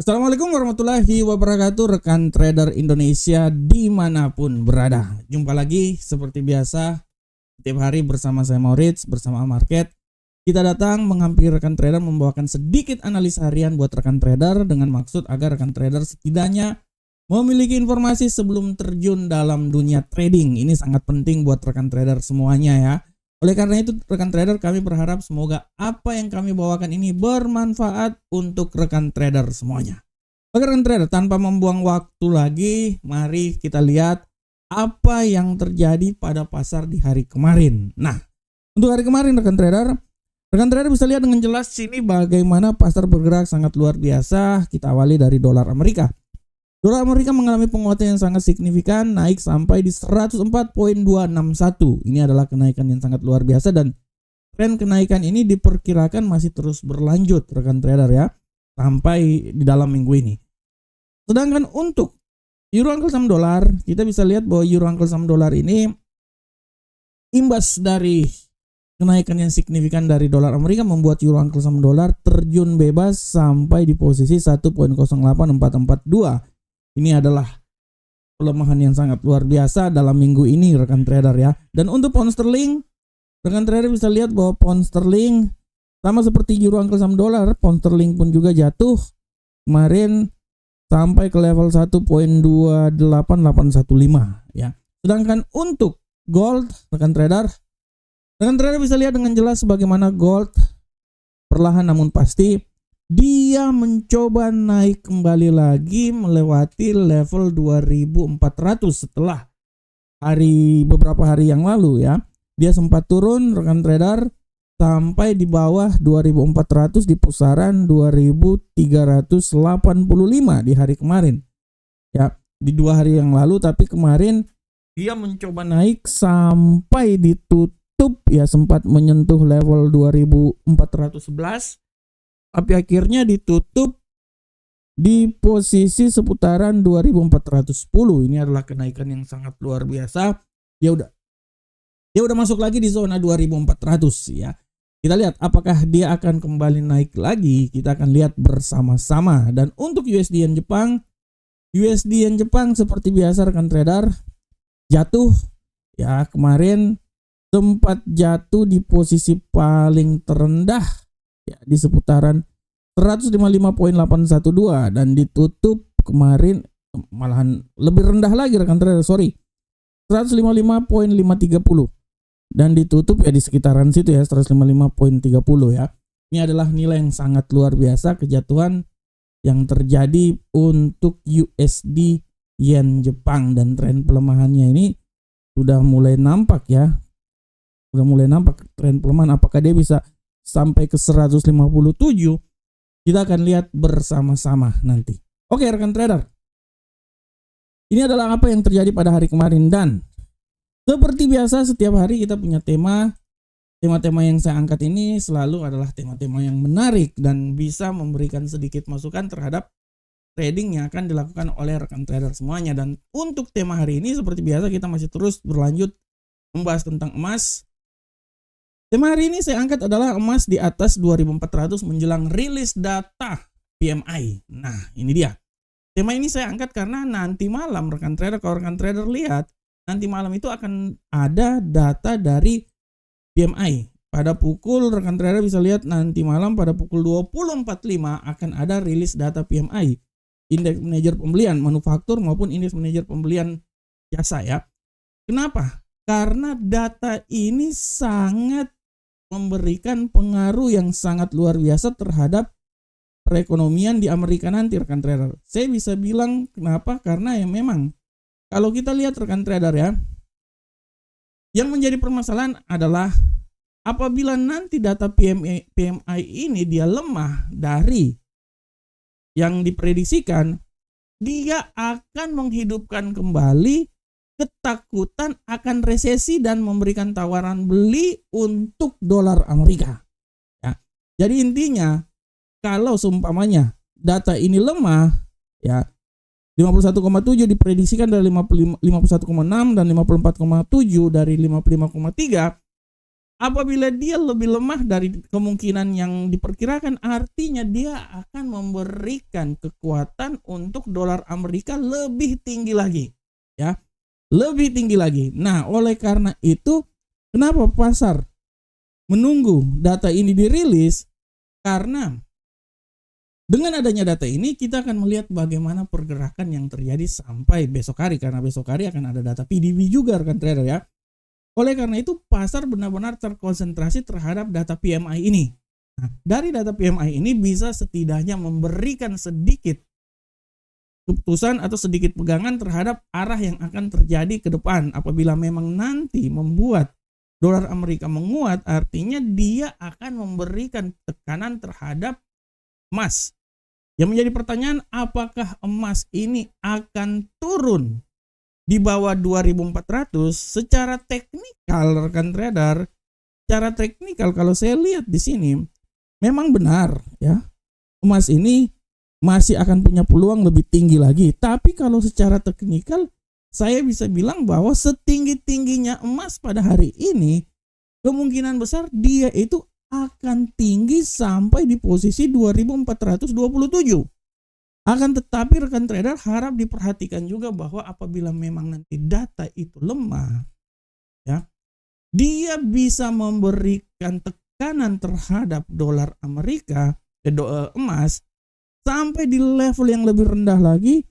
Assalamualaikum warahmatullahi wabarakatuh, rekan trader Indonesia dimanapun berada. Jumpa lagi seperti biasa setiap hari bersama saya Maurits, bersama Market. Kita datang menghampiri rekan trader membawakan sedikit analisa harian buat rekan trader dengan maksud agar rekan trader setidaknya memiliki informasi sebelum terjun dalam dunia trading. Ini sangat penting buat rekan trader semuanya ya. Oleh karena itu rekan trader, kami berharap semoga apa yang kami bawakan ini bermanfaat untuk rekan trader semuanya. Oke rekan trader, tanpa membuang waktu lagi, mari kita lihat apa yang terjadi pada pasar di hari kemarin. Nah, untuk hari kemarin rekan trader bisa lihat dengan jelas sini bagaimana pasar bergerak sangat luar biasa. Kita awali dari dolar Amerika. Dolar Amerika mengalami penguatan yang sangat signifikan, naik sampai di 104.261. Ini adalah kenaikan yang sangat luar biasa dan tren kenaikan ini diperkirakan masih terus berlanjut rekan trader ya, sampai di dalam minggu ini. Sedangkan untuk euro angkel saham dolar, kita bisa lihat bahwa euro angkel saham dolar ini imbas dari kenaikan yang signifikan dari dolar Amerika membuat euro angkel saham dolar terjun bebas sampai di posisi 1.08442. Ini adalah pelemahan yang sangat luar biasa dalam minggu ini rekan trader ya. Dan untuk pound sterling, rekan trader bisa lihat bahwa pound sterling sama seperti euro angkel saham dolar, pound sterling pun juga jatuh kemarin sampai ke level 1.28815 ya. Sedangkan untuk gold rekan trader bisa lihat dengan jelas bagaimana gold perlahan namun pasti dia mencoba naik kembali lagi melewati level 2400 setelah beberapa hari yang lalu ya. Dia sempat turun rekan trader sampai di bawah 2400 di pusaran 2385 di hari kemarin. Ya, di 2 hari yang lalu, tapi kemarin dia mencoba naik sampai ditutup ya, sempat menyentuh level 2411. Tapi akhirnya ditutup di posisi seputaran 2410. Ini adalah kenaikan yang sangat luar biasa. Dia udah masuk lagi di zona 2400 ya. Kita lihat apakah dia akan kembali naik lagi. Kita akan lihat bersama-sama. Dan untuk USD Yen Jepang seperti biasa rekan trader jatuh ya, kemarin sempat jatuh di posisi paling terendah ya, di seputaran 155.812 dan ditutup kemarin malahan lebih rendah lagi rekan trader, 155.530 dan ditutup ya di sekitaran situ ya, 155.30 ya. Ini adalah nilai yang sangat luar biasa kejatuhan yang terjadi untuk USD Yen Jepang, dan tren pelemahannya ini sudah mulai nampak ya. Tren pelemahan, apakah dia bisa sampai ke 157, kita akan lihat bersama-sama nanti. Oke rekan trader, ini adalah apa yang terjadi pada hari kemarin, dan seperti biasa setiap hari kita punya tema-tema yang saya angkat ini selalu adalah tema-tema yang menarik dan bisa memberikan sedikit masukan terhadap trading yang akan dilakukan oleh rekan trader semuanya. Dan untuk tema hari ini seperti biasa kita masih terus berlanjut membahas tentang emas. Tema hari ini saya angkat adalah emas di atas 2400 menjelang rilis data PMI. Nah, ini dia. Tema ini saya angkat karena nanti malam rekan trader, kalau rekan trader lihat, nanti malam itu akan ada data dari PMI. Pada pukul, rekan trader bisa lihat nanti malam pada pukul 20.45 akan ada rilis data PMI. Indeks manajer pembelian manufaktur maupun indeks manajer pembelian jasa ya. Kenapa? Karena data ini sangat memberikan pengaruh yang sangat luar biasa terhadap perekonomian di Amerika nanti rekan trader. Saya bisa bilang kenapa? Karena ya memang kalau kita lihat rekan trader ya, yang menjadi permasalahan adalah apabila nanti data PMI ini dia lemah dari yang diprediksikan, dia akan menghidupkan kembali ketakutan akan resesi dan memberikan tawaran beli untuk dolar Amerika. Ya. Jadi intinya kalau seumpamanya data ini lemah ya, 51,7 diprediksikan dari 51,6 dan 54,7 dari 55,3, Apabila dia lebih lemah dari kemungkinan yang diperkirakan, artinya dia akan memberikan kekuatan untuk dolar Amerika lebih tinggi lagi, ya, lebih tinggi lagi. Nah, oleh karena itu, kenapa pasar menunggu data ini dirilis? Karena dengan adanya data ini, kita akan melihat bagaimana pergerakan yang terjadi sampai besok hari, karena besok hari akan ada data PDB juga, rekan trader ya. Oleh karena itu, pasar benar-benar terkonsentrasi terhadap data PMI ini. Nah, dari data PMI ini bisa setidaknya memberikan sedikit keputusan atau sedikit pegangan terhadap arah yang akan terjadi ke depan. Apabila memang nanti membuat dolar Amerika menguat, artinya dia akan memberikan tekanan terhadap emas. Yang menjadi pertanyaan, apakah emas ini akan turun di bawah 2400? Secara teknikal, rekan trader, secara teknikal kalau saya lihat di sini memang benar ya, emas ini masih akan punya peluang lebih tinggi lagi. Tapi kalau secara teknikal, saya bisa bilang bahwa setinggi-tingginya emas pada hari ini, kemungkinan besar dia itu akan tinggi sampai di posisi 2427. Akan tetapi rekan trader harap diperhatikan juga bahwa apabila memang nanti data itu lemah, ya, dia bisa memberikan tekanan terhadap dolar Amerika, emas, sampai di level yang lebih rendah lagi,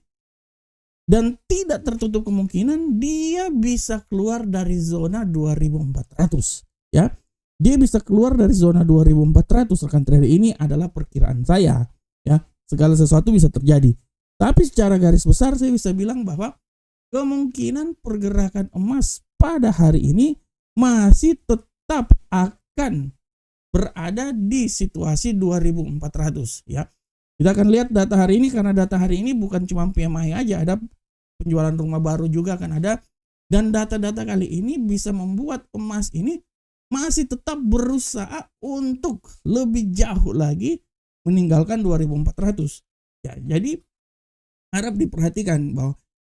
dan tidak tertutup kemungkinan dia bisa keluar dari zona 2400, ya. Dia bisa keluar dari zona 2400, rekan trader. Ini adalah perkiraan saya, ya. Segala sesuatu bisa terjadi. Tapi secara garis besar saya bisa bilang bahwa kemungkinan pergerakan emas pada hari ini masih tetap akan berada di situasi 2400, ya. Kita akan lihat data hari ini, karena data hari ini bukan cuma PMI aja, ada penjualan rumah baru juga akan ada, dan data-data kali ini bisa membuat emas ini masih tetap berusaha untuk lebih jauh lagi meninggalkan 2400. Ya, jadi harap diperhatikan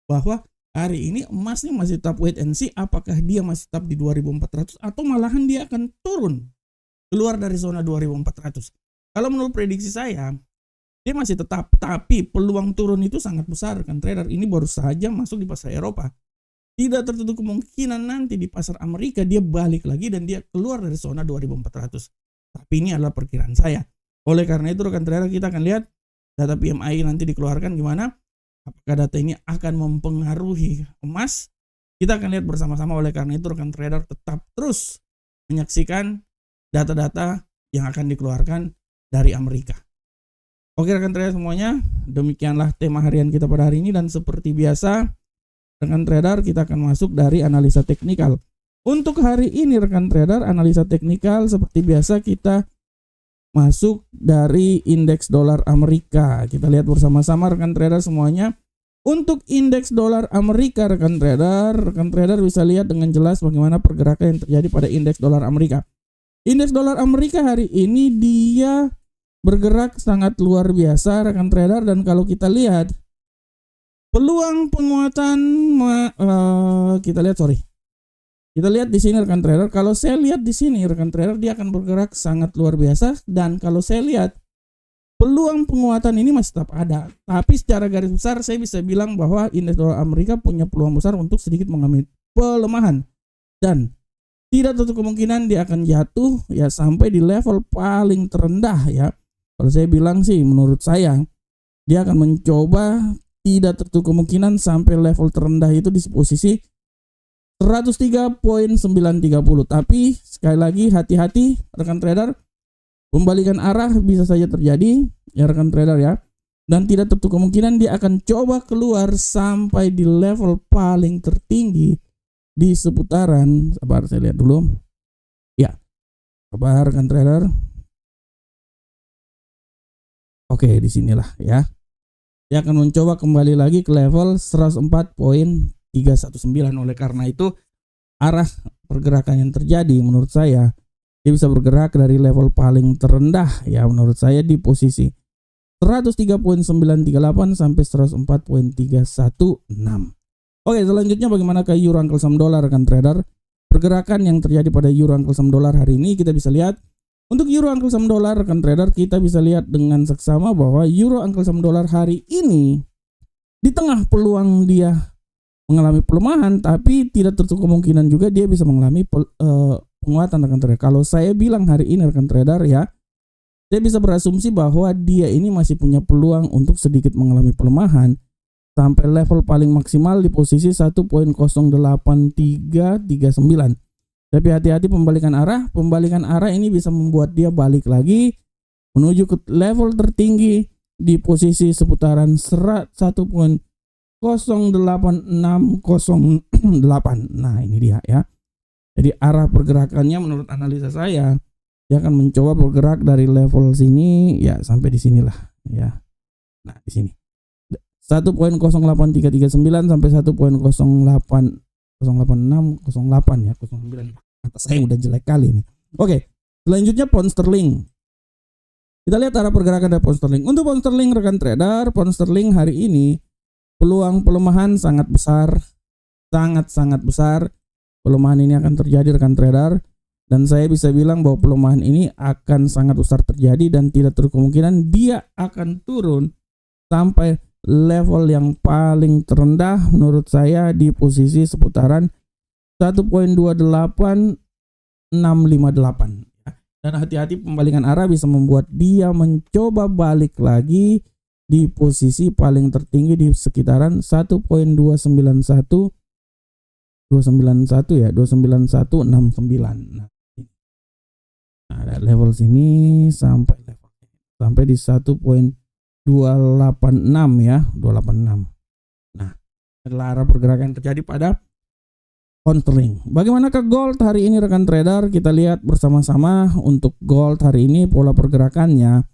bahwa hari ini emas nih masih tetap wait and see, apakah dia masih tetap di 2400 atau malahan dia akan turun keluar dari zona 2400. Kalau menurut prediksi saya, dia masih tetap, tapi peluang turun itu sangat besar kan trader. Ini baru saja masuk di pasar Eropa. Tidak tertutup kemungkinan nanti di pasar Amerika dia balik lagi dan dia keluar dari zona 2400. Tapi ini adalah perkiraan saya. Oleh karena itu rekan trader, kita akan lihat data PMI nanti dikeluarkan gimana. Apakah data ini akan mempengaruhi emas? Kita akan lihat bersama-sama. Oleh karena itu rekan trader tetap terus menyaksikan data-data yang akan dikeluarkan dari Amerika. Oke rekan trader semuanya, demikianlah tema harian kita pada hari ini, dan seperti biasa rekan trader kita akan masuk dari analisa teknikal. Untuk hari ini rekan trader, analisa teknikal seperti biasa kita masuk dari indeks dolar Amerika. Kita lihat bersama-sama rekan trader semuanya. Untuk indeks dolar Amerika rekan trader bisa lihat dengan jelas bagaimana pergerakan yang terjadi pada indeks dolar Amerika. Indeks dolar Amerika hari ini dia bergerak sangat luar biasa rekan trader, dan kalau kita lihat peluang penguatan kita lihat di sini rekan trader. Kalau saya lihat di sini rekan trader, dia akan bergerak sangat luar biasa, dan kalau saya lihat peluang penguatan ini masih tetap ada. Tapi secara garis besar saya bisa bilang bahwa indeks dolar Amerika punya peluang besar untuk sedikit mengalami pelemahan, dan tidak tertutup kemungkinan dia akan jatuh ya sampai di level paling terendah ya. Kalau saya bilang sih, menurut saya dia akan mencoba, tidak tertutup kemungkinan sampai level terendah itu di posisi 103.930. Tapi sekali lagi hati-hati rekan trader, pembalikan arah bisa saja terjadi ya rekan trader ya. Dan tidak tertutup kemungkinan dia akan coba keluar sampai di level paling tertinggi di seputaran, sabar saya lihat dulu. Ya, sabar rekan trader. Oke, disinilah ya. Dia akan mencoba kembali lagi ke level 104.319. Oleh karena itu arah pergerakan yang terjadi menurut saya, dia bisa bergerak dari level paling terendah ya menurut saya di posisi 103.938 sampai 104.316. Oke, selanjutnya bagaimana ke euro angkel saham dolar rekan trader? pergerakan yang terjadi pada euro angkel saham dolar hari ini, kita bisa lihat untuk euro angkel saham dolar rekan trader, kita bisa lihat dengan seksama bahwa euro angkel saham dolar hari ini di tengah peluang dia mengalami pelemahan, tapi tidak tertutup kemungkinan juga dia bisa mengalami penguatan rekan trader. Kalau saya bilang hari ini rekan trader ya, saya bisa berasumsi bahwa dia ini masih punya peluang untuk sedikit mengalami pelemahan sampai level paling maksimal di posisi 1.08339. Tapi hati-hati pembalikan arah. Pembalikan arah ini bisa membuat dia balik lagi menuju ke level tertinggi di posisi seputaran 1.08608. Nah, ini dia ya. Jadi arah pergerakannya menurut analisa saya, dia akan mencoba bergerak dari level sini ya sampai di sinilah ya. Nah, di sini 1.08339 sampai 1.08608 ya, 09. Atas saya udah jelek kali ini. Oke, selanjutnya pound sterling. Kita lihat arah pergerakan dari pound sterling. Untuk pound sterling rekan trader, pound sterling hari ini peluang pelemahan sangat besar, sangat besar. Pelemahan ini akan terjadi rekan trader, dan saya bisa bilang bahwa pelemahan ini akan sangat besar terjadi dan tidak terlalu kemungkinan dia akan turun sampai level yang paling terendah menurut saya di posisi seputaran 1.28658. Dan hati-hati pembalikan arah bisa membuat dia mencoba balik lagi di posisi paling tertinggi di sekitaran 1.291 ya, 29169. Nah, ada level sini sampai di 1.286 ya, 286. Nah, adalah arah pergerakan yang terjadi pada pound sterling. Bagaimana ke gold hari ini rekan trader? Kita lihat bersama-sama untuk gold hari ini pola pergerakannya.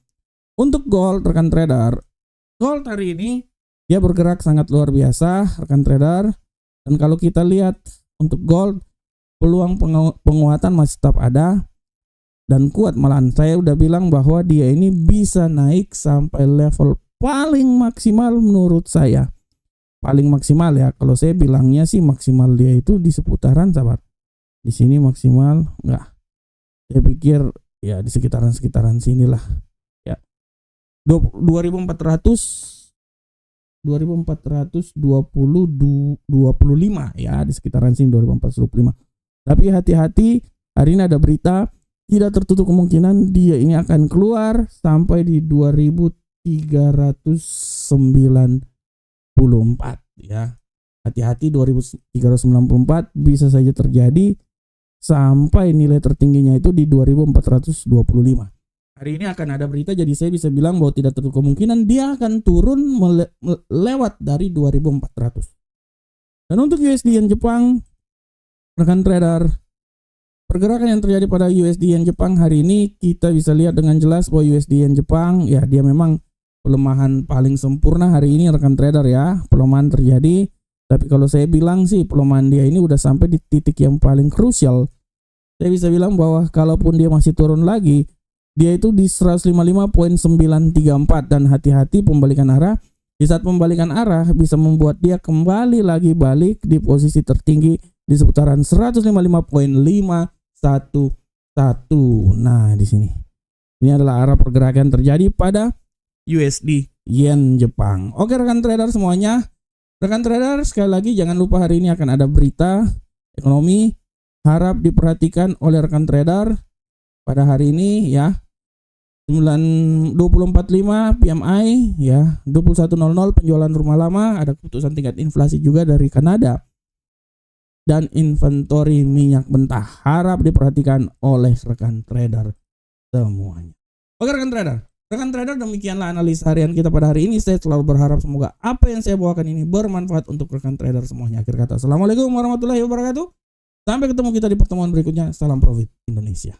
Untuk gold rekan trader, gold hari ini dia bergerak sangat luar biasa rekan trader. Dan kalau kita lihat untuk gold, peluang penguatan masih tetap ada dan kuat, malahan saya udah bilang bahwa dia ini bisa naik sampai level paling maksimal menurut saya. Paling maksimal ya, kalau saya bilangnya sih maksimal dia itu di seputaran sahabat. Di sini maksimal enggak. Saya pikir ya di sekitaran sinilah. Ya. 2425 ya, di sekitaran sini 2425. Tapi hati-hati, hari ini ada berita tidak tertutup kemungkinan dia ini akan keluar sampai di 2394 ya. Hati-hati, 2394 bisa saja terjadi sampai nilai tertingginya itu di 2425. Hari ini akan ada berita, jadi saya bisa bilang bahwa tidak tertutup kemungkinan dia akan turun lewat dari 2400. Dan untuk USD Yen Jepang, rekan trader, pergerakan yang terjadi pada USD Yen Jepang hari ini kita bisa lihat dengan jelas bahwa USD Yen Jepang ya dia memang pelemahan paling sempurna hari ini rekan trader ya. Pelemahan terjadi, tapi kalau saya bilang sih pelemahan dia ini udah sampai di titik yang paling krusial. Saya bisa bilang bahwa kalaupun dia masih turun lagi, dia itu di 155.934 dan hati-hati pembalikan arah. Di saat pembalikan arah bisa membuat dia kembali lagi balik di posisi tertinggi di seputaran 155.511. Nah, di sini. Ini adalah arah pergerakan terjadi pada USD Yen Jepang. Oke rekan trader semuanya. Rekan trader sekali lagi jangan lupa hari ini akan ada berita ekonomi. Harap diperhatikan oleh rekan trader pada hari ini ya. 2045 PMI ya, 2100 penjualan rumah lama, ada keputusan tingkat inflasi juga dari Kanada dan inventory minyak mentah. Harap diperhatikan oleh rekan trader semuanya. Oke rekan trader, demikianlah analisa harian kita pada hari ini. Saya selalu berharap semoga apa yang saya bawakan ini bermanfaat untuk rekan trader semuanya. Akhir kata, assalamualaikum warahmatullahi wabarakatuh. Sampai ketemu kita di pertemuan berikutnya. Salam profit Indonesia.